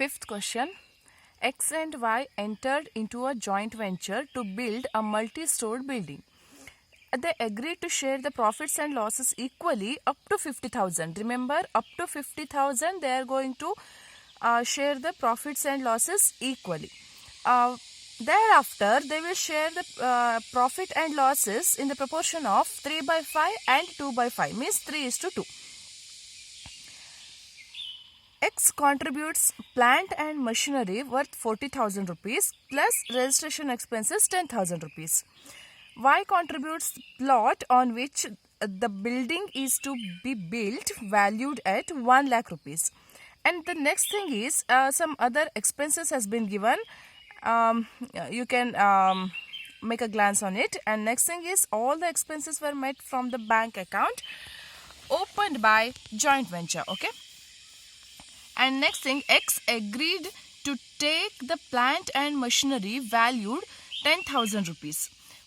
Fifth question. X and Y entered into a joint venture to build a multi-stored building. They agreed to share the profits and losses equally up to 50,000. Remember, up to 50,000 they are going to share the profits and losses equally. Thereafter, they will share the profit and losses in the proportion of 3/5 and 2/5, means 3:2. X contributes plant and machinery worth 40,000 rupees plus registration expenses 10,000 rupees. Y contributes plot on which the building is to be built valued at 1 lakh rupees. And the next thing is some other expenses has been given. You can make a glance on it. And next thing is all the expenses were met from the bank account opened by joint venture. Okay. And next thing, X agreed to take the plant and machinery valued 10,000 rupees.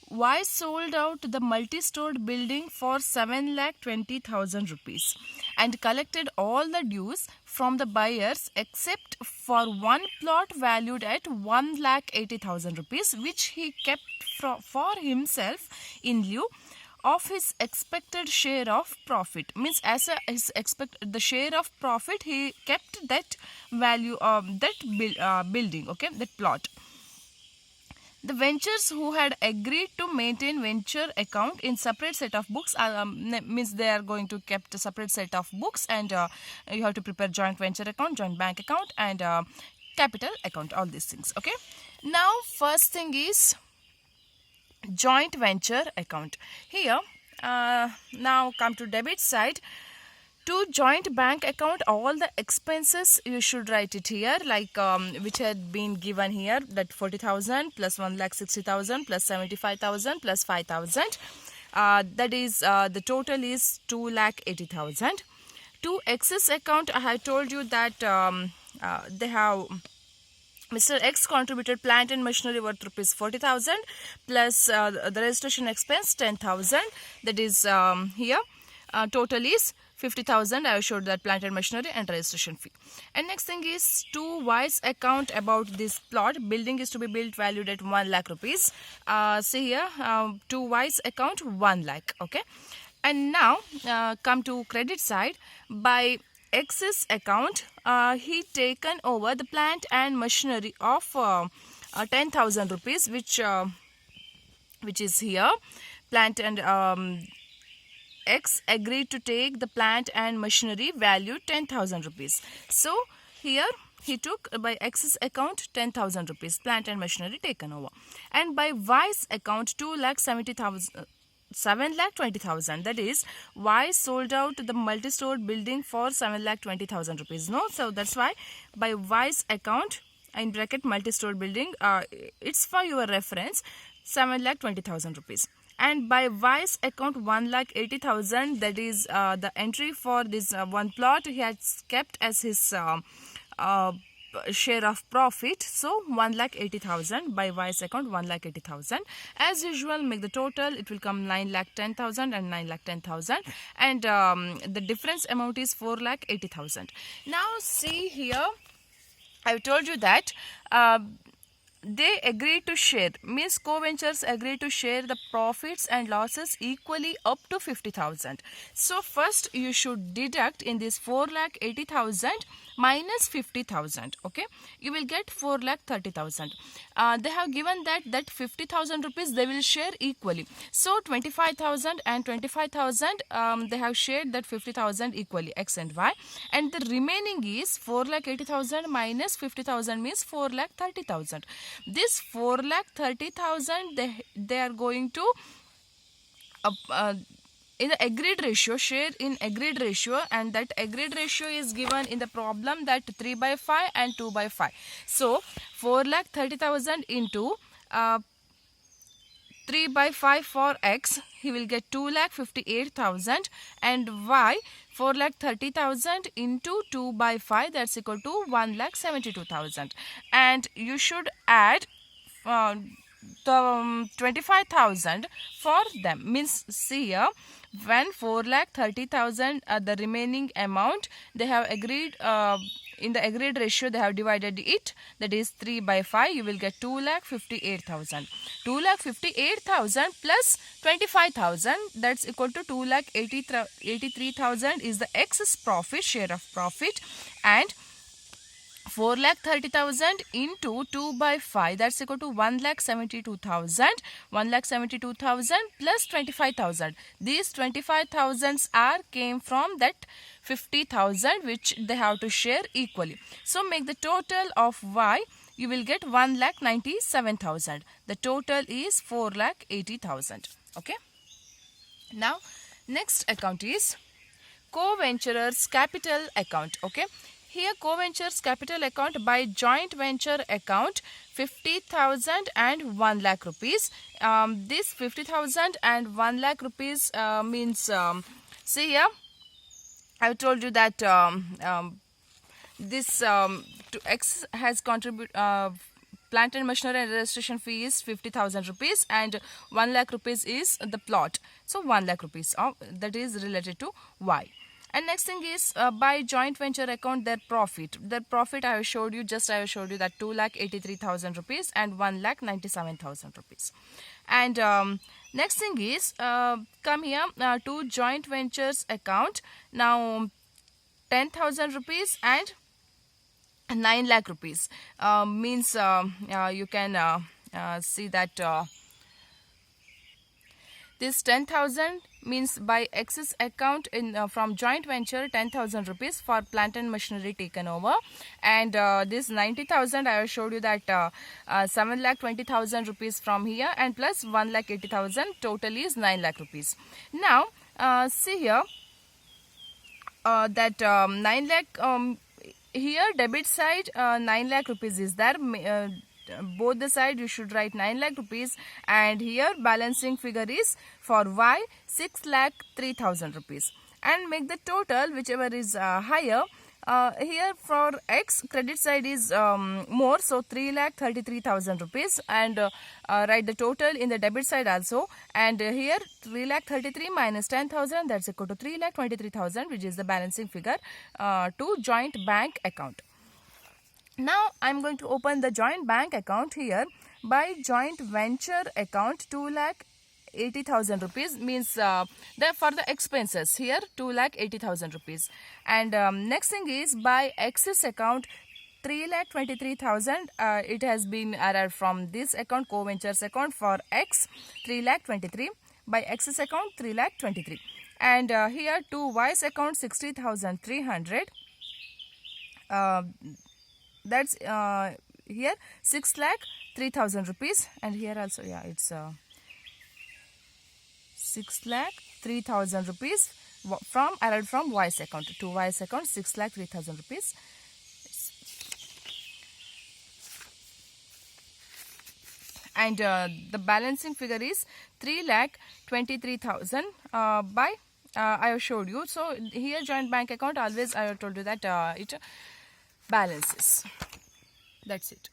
Y sold out the multi-stored building for 7,20,000 rupees and collected all the dues from the buyers except for one plot valued at 1,80,000 rupees, which he kept for himself in lieu of his expected share of profit. Means as the share of profit, he kept that value of that building, okay, that plot. The ventures who had agreed to maintain venture account in separate set of books means they are going to keep a separate set of books, and you have to prepare joint venture account, joint bank account, and capital account, all these things. Okay. Now first thing is joint venture account. Here now come to debit side. To joint bank account, all the expenses you should write it here, like which had been given here, that 40,000 plus 1,60,000 plus 75,000 plus 5,000. That is the total is 2,80,000. To X's account, I had told you that they have Mr. X contributed plant and machinery worth rupees 40,000 plus the registration expense 10,000. That is here total is 50,000. I showed that plant and machinery and registration fee. And next thing is to Y's account about this plot. Building is to be built valued at 1 lakh rupees. See here, to Y's account 1 lakh. Okay. And now come to credit side. By X's account, he taken over the plant and machinery of 10,000 rupees, which is here. Plant and X agreed to take the plant and machinery valued 10,000 rupees. So here he took by X's account 10,000 rupees, plant and machinery taken over. And by Y's account 2,70,000. 7,20,000. That is, Y sold out the multi-stored building for 7,20,000 rupees. No, so that's why by Y's account in bracket multi-stored building, it's for your reference, 7,20,000 rupees. And by Y's account 1,80,000. That is the entry for this one plot he has kept as his share of profit. So 1,80,000 by Y's account 1,80,000. As usual, make the total. It will come 9,10,000 and 9,10,000, and the difference amount is 4,80,000. Now see here, I told you that they agreed to share, means co-ventures agreed to share the profits and losses equally up to 50,000. So first you should deduct in this 4,80,000 minus 50,000. Okay, you will get 4,30,000. They have given that 50,000 rupees they will share equally. So 25,000 and 25,000 they have shared that 50,000 equally, X and Y, and the remaining is 4,80,000 minus 50,000 means 4,30,000. This 4,30,000 they are going to in the agreed ratio, share in agreed ratio, and that agreed ratio is given in the problem, that 3/5 and 2/5. So 4,30,000 into 3/5 for X, he will get 2,58,000, and Y 4,30,000 into 2/5, that's equal to 1,72,000. And you should add 25,000 for them. Means see here, when 4,30,000 the remaining amount they have agreed, in the agreed ratio they have divided it, that is 3 by 5, you will get 2,58,000. 2,58,000 plus 25,000, that's equal to 2,83,000 is the excess profit, share of profit, and 4,30,000 into 2 by 5, that's equal to 1,72,000. 1,72,000 plus 25,000. These 25,000s are came from that 50,000 which they have to share equally. So make the total of Y. You will get 1,97,000. The total is 4,80,000. Okay. Now next account is co-venturers capital account. Okay. Here co-ventures capital account by joint venture account 50,000 and 1 lakh rupees. This 50,000 and 1 lakh rupees means, see here, I told you that this X has contributed, plant and machinery and registration fee is 50,000 rupees and 1 lakh rupees is the plot. So 1 lakh rupees that is related to Y. And next thing is by joint venture account their profit. Their profit I have showed you, just I have showed you that 2,83,000 rupees and 1,97,000 rupees. And next thing is come here to joint ventures account. Now 10,000 rupees and 9 lakh rupees means you can see that this 10,000 means by excess account in from joint venture 10,000 rupees for plant and machinery taken over, and this 90,000 I have showed you that 7,20,000 rupees from here, and plus 1,80,000, total is 9 lakh rupees. Now see here that 9 lakh here debit side 9 lakh rupees is there. Both the side you should write 9 lakh rupees, and here balancing figure is for Y 6,03,000 rupees, and make the total whichever is higher. Here for X credit side is more, so 3,33,000 rupees, and write the total in the debit side also, and here 3,33,000 minus 10,000, that's equal to 3,23,000, which is the balancing figure to joint bank account. Now I am going to open the joint bank account here. By joint venture account 2,80,000 rupees means for the expenses here 2,80,000 rupees, and next thing is by excess account 3,23,000. It has been arrived from this account, co-ventures account for X 3,23,000, by excess account 3,23,000, and here to Y's account 60,300. That's here 6,03,000 rupees, and here also it's 6,03,000 rupees from arrived from Y's account to Y's account 6,03,000 rupees. And the balancing figure is 3,23,000 by I have showed you. So here joint bank account always I have told you that it balances. That's it.